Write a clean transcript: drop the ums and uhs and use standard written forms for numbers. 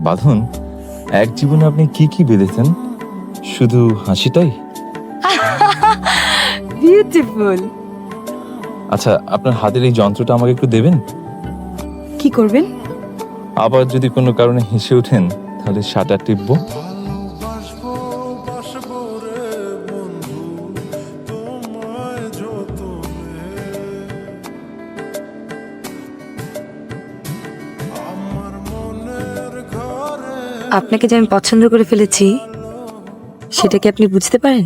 বাঁধন, এক জীবনে আপনি কি কি বেঁধেছেন? শুধু হাসিটাই? বিউটিফুল। আচ্ছা, আপনার হাতের এই যন্ত্রটা আমাকে একটু দেবেন? কি করবেন? আবার যদি কোনো কারণে হেসে ওঠেন তাহলে শাটার টিপবো। আপনাকে যে আমি পছন্দ করে ফেলেছি সেটা কি আপনি বুঝতে পারেন?